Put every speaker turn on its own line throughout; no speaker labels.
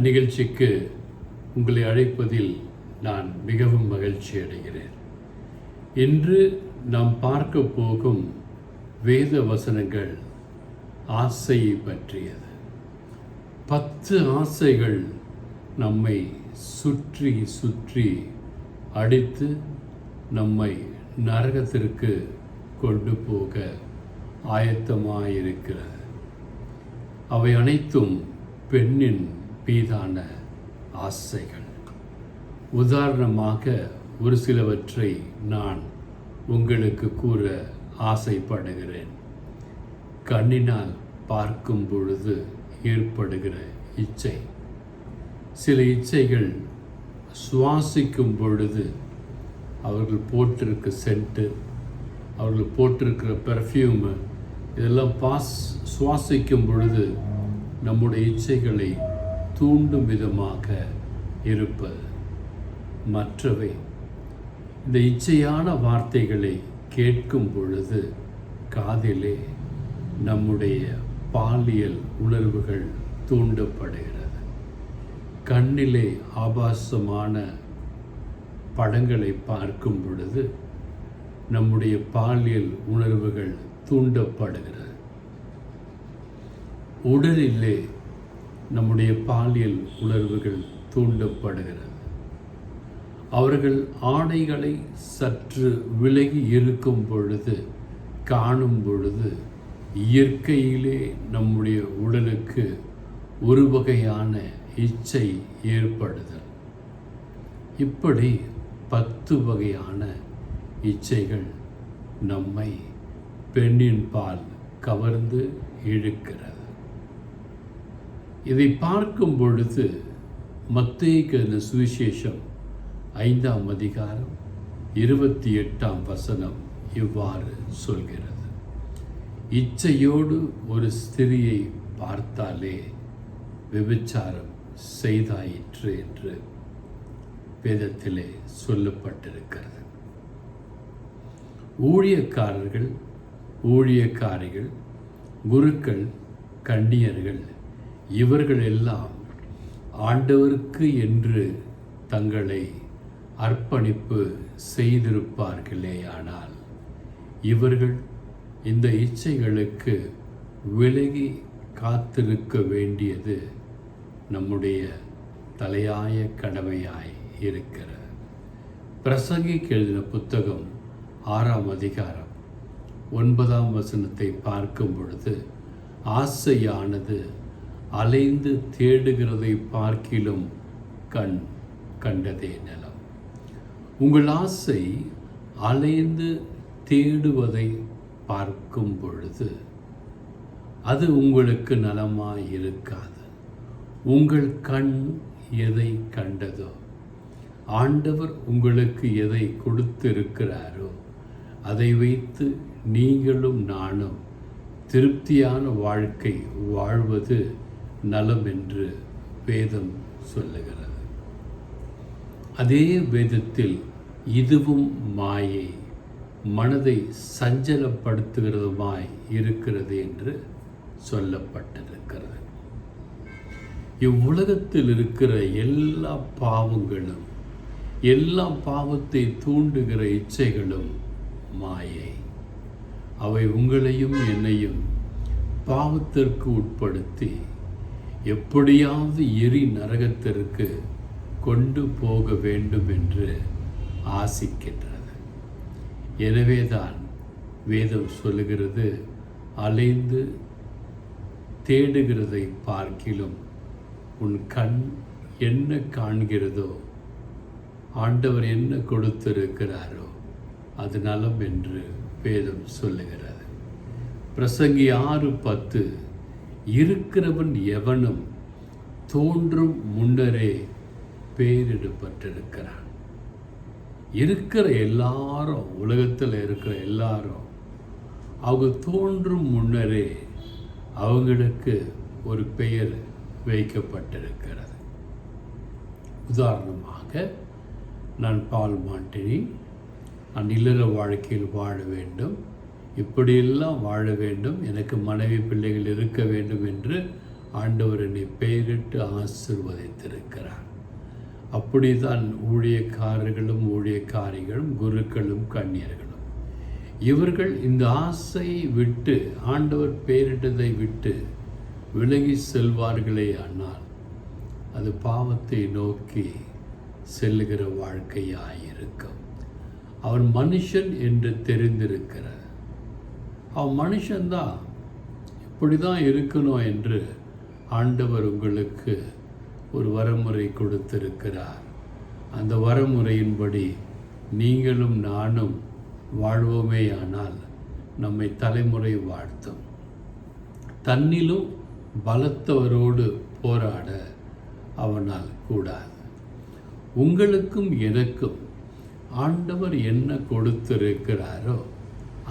நிகழ்ச்சிக்கு உங்களை அழைப்பதில் நான் மிகவும் மகிழ்ச்சி அடைகிறேன். இன்று நாம் பார்க்க போகும் வேத வசனங்கள் ஆசையை பற்றியது. 10 ஆசைகள் நம்மை சுற்றி சுற்றி அடித்து நம்மை நரகத்திற்கு கொண்டு போக ஆயத்தமாயிருக்கிறது. அவை அனைத்தும் பெண்ணின் மீதான ஆசைகள். உதாரணமாக ஒரு சிலவற்றை நான் உங்களுக்கு கூற ஆசைப்படுகிறேன். கண்ணினால் பார்க்கும் பொழுது ஏற்படுகிற இச்சை. சில இச்சைகள் சுவாசிக்கும் பொழுது அவர்கள் போட்டிருக்க சென்ட்டு, அவர்கள் போட்டிருக்கிற பெர்ஃப்யூமு, இதெல்லாம் சுவாசிக்கும் பொழுது நம்முடைய இச்சைகளை தூண்டும் விதமாக இருப்பது. மற்றவை இந்த இச்சையான வார்த்தைகளை கேட்கும் பொழுது காதிலே நம்முடைய பாலியல் உணர்வுகள் தூண்டப்படுகிறது. கண்ணிலே ஆபாசமான படங்களை பார்க்கும் பொழுது நம்முடைய பாலியல் உணர்வுகள் தூண்டப்படுகிறது. உடலிலே நம்முடைய பாலியல் உணர்வுகள் தூண்டப்படுகிறது. அவர்கள் ஆடைகளை சற்று விலகி இருக்கும் பொழுது, காணும் பொழுது இயற்கையிலே நம்முடைய உடலுக்கு ஒரு வகையான இச்சை ஏற்படுதல். இப்படி 10 வகையான இச்சைகள் நம்மை பெண்ணின் பால் கவர்ந்து இழுக்கிறது. இதை பார்க்கும் பொழுது மத்தேயு சுவிசேஷம் 5ஆம் அதிகாரம் 28ஆம் வசனம் இவ்வாறு சொல்கிறது: இச்சையோடு ஒரு ஸ்திரியை பார்த்தாலே விபச்சாரம் செய்தாயிற்று என்று வேதத்திலே சொல்லப்பட்டிருக்கிறது. ஊழியக்காரர்கள், ஊழியக்காரிகள், குருக்கள், கன்னியர்கள் இவர்கள் எல்லாம் ஆண்டவருக்கு என்று தங்களை அர்ப்பணிப்பு செய்திருப்பார்களேயானால் இவர்கள் இந்த இச்சைகளுக்கு விலகி காத்திருக்க வேண்டியது நம்முடைய தலையாய கடமையாய் இருக்கிறது. பிரசங்கிக்கு எழுதின புத்தகம் 6ஆம் அதிகாரம் 9ஆம் வசனத்தை பார்க்கும் பொழுது, ஆசையானது அலைந்து தேடுகிறதை பார்க்கிலும் கண் கண்டதே நலம். உங்கள் ஆசை அலைந்து தேடுவதை பார்க்கும் பொழுது அது உங்களுக்கு நலமாய் இருக்காது. உங்கள் கண் எதை கண்டதோ, ஆண்டவர் உங்களுக்கு எதை கொடுத்திருக்கிறாரோ அதை வைத்து நீங்களும் நானும் திருப்தியான வாழ்க்கை வாழ்வது நலம் என்று வேதம் சொல்லுகிறது. அதே வேதத்தில் இதுவும் மாயை, மனதை சஞ்சலப்படுத்துகிறதுமாய் இருக்கிறது என்று சொல்லப்பட்டிருக்கிறது. இவ்வுலகத்தில் இருக்கிற எல்லா பாவங்களும், எல்லா பாவத்தை தூண்டுகிற இச்சைகளும் மாயை. அவை உங்களையும் என்னையும் பாவத்திற்கு உட்படுத்தி எப்படியாவது எரி நரகத்திற்கு கொண்டு போக வேண்டும் என்று ஆசிக்கின்றது. எனவேதான் வேதம் சொல்லுகிறது, அலைந்து தேடுகிறதை பார்க்கிலும் உன் கண் என்ன காண்கிறதோ, ஆண்டவர் என்ன கொடுத்திருக்கிறாரோ அது நலம் என்று வேதம் சொல்லுகிறது. பிரசங்கி 6:10, இருக்கிறவன் எவனும் தோன்றும் முன்னரே பேரிடப்பட்டிருக்கிறான். இருக்கிற எல்லாரும், உலகத்தில் இருக்கிற எல்லாரும் அவங்க தோன்றும் முன்னரே அவங்களுக்கு ஒரு பெயர் வைக்கப்பட்டிருக்கிறது. உதாரணமாக, நான் பால் மாட்டினி, நான் இல்லற வாழ்க்கையில் வாழ வேண்டும், இப்படியெல்லாம் வாழ வேண்டும், எனக்கு மனைவி பிள்ளைகள் இருக்க வேண்டும் என்று ஆண்டவர் என்னை பெயரிட்டு ஆசீர்வதித்திருக்கிறார். அப்படித்தான் ஊழியக்காரர்களும் ஊழியக்காரிகளும் குருக்களும் கன்னியர்களும் இவர்கள் இந்த ஆசையை விட்டு ஆண்டவர் பெயரிட்டதை விட்டு விலகி செல்வார்களே ஆனால் அது பாவத்தை நோக்கி செல்லுகிற வாழ்க்கையாயிருக்கும். அவன் மனுஷன் என்று தெரிந்திருக்கிறார். அவன் மனுஷன்தான், இப்படி தான் இருக்கணும் என்று ஆண்டவர் உங்களுக்கு ஒரு வரமுறை கொடுத்திருக்கிறார். அந்த வரமுறையின்படி நீங்களும் நானும் வாழ்வோமேயானால் நம்மை தலைமுறை வாழ்த்தும். தன்னிலும் பலத்தவரோடு போராட அவனால் கூடாது. உங்களுக்கும் எனக்கும் ஆண்டவர் என்ன கொடுத்திருக்கிறாரோ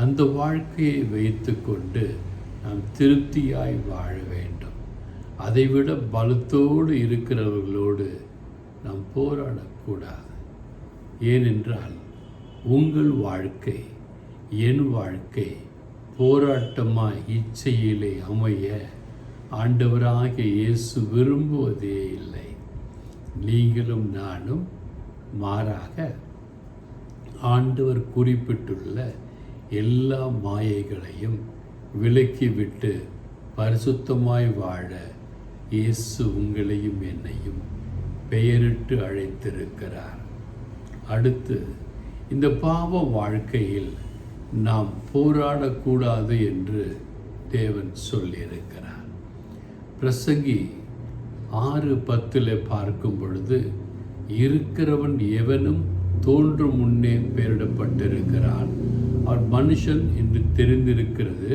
அந்த வாழ்க்கையை வைத்து கொண்டு நாம் திருப்தியாய் வாழ வேண்டும். அதைவிட பலத்தோடு இருக்கிறவர்களோடு நாம் போராடக்கூடாது. ஏனென்றால் உங்கள் வாழ்க்கை என் வாழ்க்கை போராட்டமாய் இச்சையிலே அமைய ஆண்டவராகிய இயேசு விரும்புவதே இல்லை. நீங்களும் நானும் மாறாக ஆண்டவர் குறிப்பிட்டுள்ள எல்லா மாயைகளையும் விலக்கிவிட்டு பரிசுத்தமாய் வாழ இயேசு உங்களையும் என்னையும் பெயரிட்டு அழைத்திருக்கிறார். அடுத்து, இந்த பாவ வாழ்க்கையில் நாம் போராடக்கூடாது என்று தேவன் சொல்லியிருக்கிறார். பிரசங்கி 6:10 பார்க்கும் பொழுது, இருக்கிறவன் எவனும் தோன்றும் முன்னே பெயரிடப்பட்டிருக்கிறான், அவர் மனுஷன் என்று தெரிந்திருக்கிறது,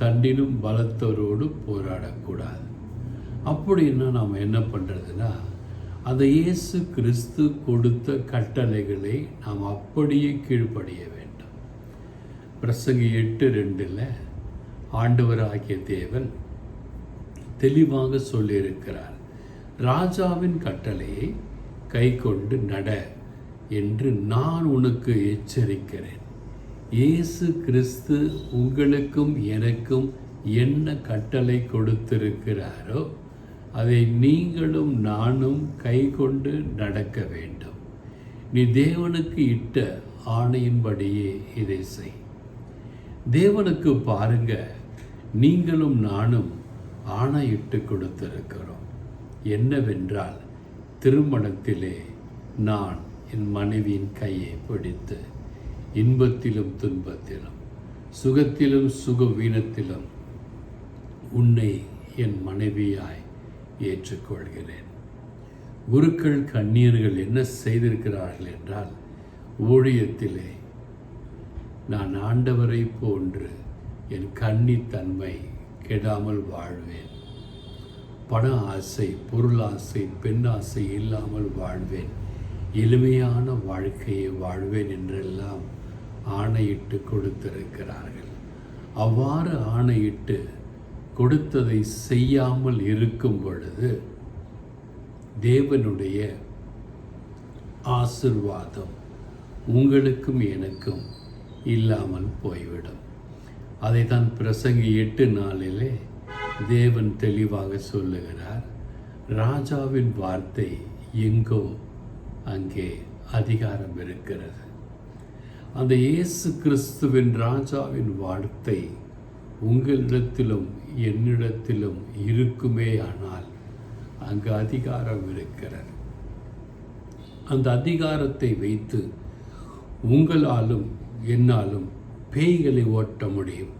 தன்னிலும் பலத்தவரோடு போராடக்கூடாது. அப்படின்னா நாம் என்ன பண்ணுறதுன்னா, அந்த இயேசு கிறிஸ்து கொடுத்த கட்டளைகளை நாம் அப்படியே கீழ்ப்படிய வேண்டும். பிரசங்கி 8:2 ஆண்டவராகிய தேவன் தெளிவாக சொல்லியிருக்கிறார், ராஜாவின் கட்டளையை கை கொண்டு நட என்று நான் உனக்கு எச்சரிக்கிறேன். இயேசு கிறிஸ்து உங்களுக்கும் எனக்கும் என்ன கட்டளை கொடுத்திருக்கிறாரோ அதை நீங்களும் நானும் கை கொண்டு நடக்க வேண்டும். நீ தேவனுக்கு இட்ட ஆணையின்படியே இதை செய். தேவனுக்கு பாருங்க, நீங்களும் நானும் ஆணையிட்டு கொடுத்திருக்கிறோம். என்னவென்றால், திருமணத்திலே நான் என் மனைவியின் கையை பிடித்து இன்பத்திலும் துன்பத்திலும் சுகத்திலும் சுகவீனத்திலும் உன்னை என் மனைவியாய் ஏற்றுக்கொள்கிறேன். குருக்கள் கன்னியர்கள் என்ன செய்திருக்கிறார்கள் என்றால், ஊழியத்திலே நான் ஆண்டவரை போன்று என் கன்னித்தன்மை கெடாமல் வாழ்வேன், பண ஆசை பொருள் ஆசை பெண் ஆசை இல்லாமல் வாழ்வேன், எளிமையான வாழ்க்கையை வாழ்வேன் என்றெல்லாம் ஆணையிட்டு கொடுத்திருக்கிறார்கள். அவ்வாறு ஆணையிட்டு கொடுத்ததை செய்யாமல் இருக்கும் பொழுது தேவனுடைய ஆசீர்வாதம் உங்களுக்கும் எனக்கும் இல்லாமல் போய்விடும். அதை தான் பிரசங்கி 8:4 தேவன் தெளிவாக சொல்லுகிறார், ராஜாவின் வார்த்தை எங்கோ அங்கே அதிகாரம் இருக்கிறது. அந்த இயேசு கிறிஸ்துவின் ராஜாவின் வார்த்தை உங்களிடத்திலும் என்னிடத்திலும் இருக்குமே ஆனால் அங்கு அதிகாரம் இருக்கிறது. அந்த அதிகாரத்தை வைத்து உங்களாலும் என்னாலும் பேய்களை ஓட்ட முடியும்,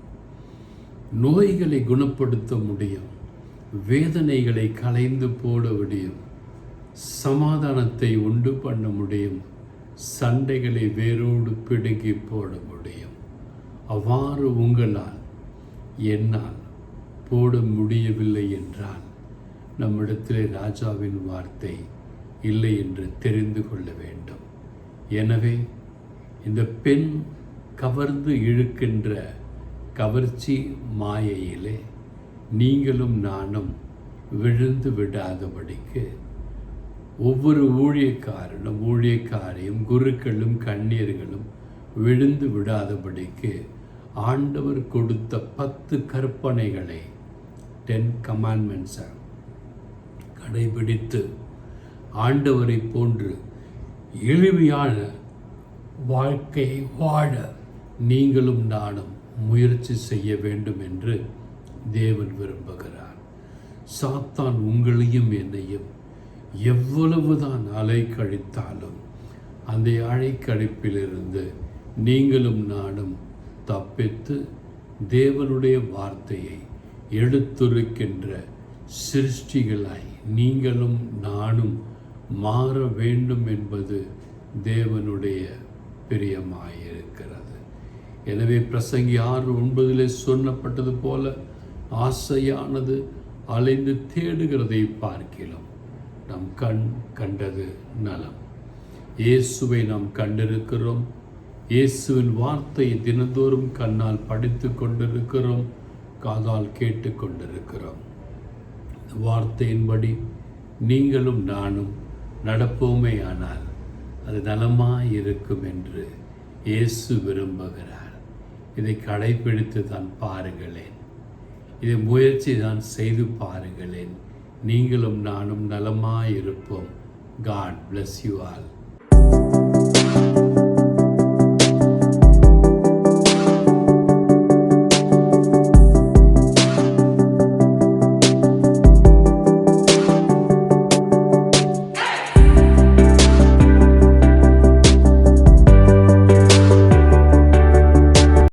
நோய்களை குணப்படுத்த முடியும், வேதனைகளை களைந்து போட முடியும், சமாதானத்தை உண்டு பண்ண முடியும், சண்டைகளை வேரோடு பிடுங்கி போட முடியும். அவ்வாறு உங்களால் என்னால் போட முடியவில்லை என்றால் நம்மிடத்திலே ராஜாவின் வார்த்தை இல்லை என்று தெரிந்து கொள்ள வேண்டும். எனவே இந்த பெண் கவர்ந்து இழுக்கின்ற கவர்ச்சி மாயையிலே நீங்களும் நானும் விழுந்து விடாதபடிக்கு ஒவ்வொரு ஊழியக்காரனும் ஊழியக்காரியும் குருக்களும் கன்னியர்களும் விழுந்து விடாதபடிக்கு ஆண்டவர் கொடுத்த 10 கற்பனைகளை 10 commandments கடைபிடித்து ஆண்டவரை போன்று எளிமையான வாழ்க்கையை வாழ நீங்களும் நானும் முயற்சி செய்ய வேண்டும் என்று தேவன் விரும்புகிறார். சாத்தான் உங்களையும் என்னையும் எவ்வளவுதான் அலைக்கழித்தாலும் அந்த அலைக்கழிப்பிலிருந்து நீங்களும் நானும் தப்பித்து தேவனுடைய வார்த்தையை எடுத்துரைக்கின்ற சிருஷ்டிகளாய் நீங்களும் நானும் மாற வேண்டும் என்பது தேவனுடைய பிரியமாயிருக்கிறது. எனவே பிரசங்கி 6:9 சொல்லப்பட்டது போல ஆசையானது அலைந்து தேடுகிறதை பார்க்கிறோம். நம் கண் கண்டது நலம். இயேசுவை நாம் கண்டிருக்கிறோம். இயேசுவின் வார்த்தை தினந்தோறும் கண்ணால் படித்து கொண்டிருக்கிறோம், காதால் கேட்டு கொண்டிருக்கிறோம். வார்த்தையின்படி நீங்களும் நானும் நடப்போமே ஆனால் அது நலமாயிருக்கும் என்று இயேசு விரும்புகிறார். இதை கடைபிடித்து தான் பாருங்களேன், இதை முயற்சி தான் செய்து பாருங்களேன். நீங்களும் நானும் நலமாயிருப்போம். God bless you all.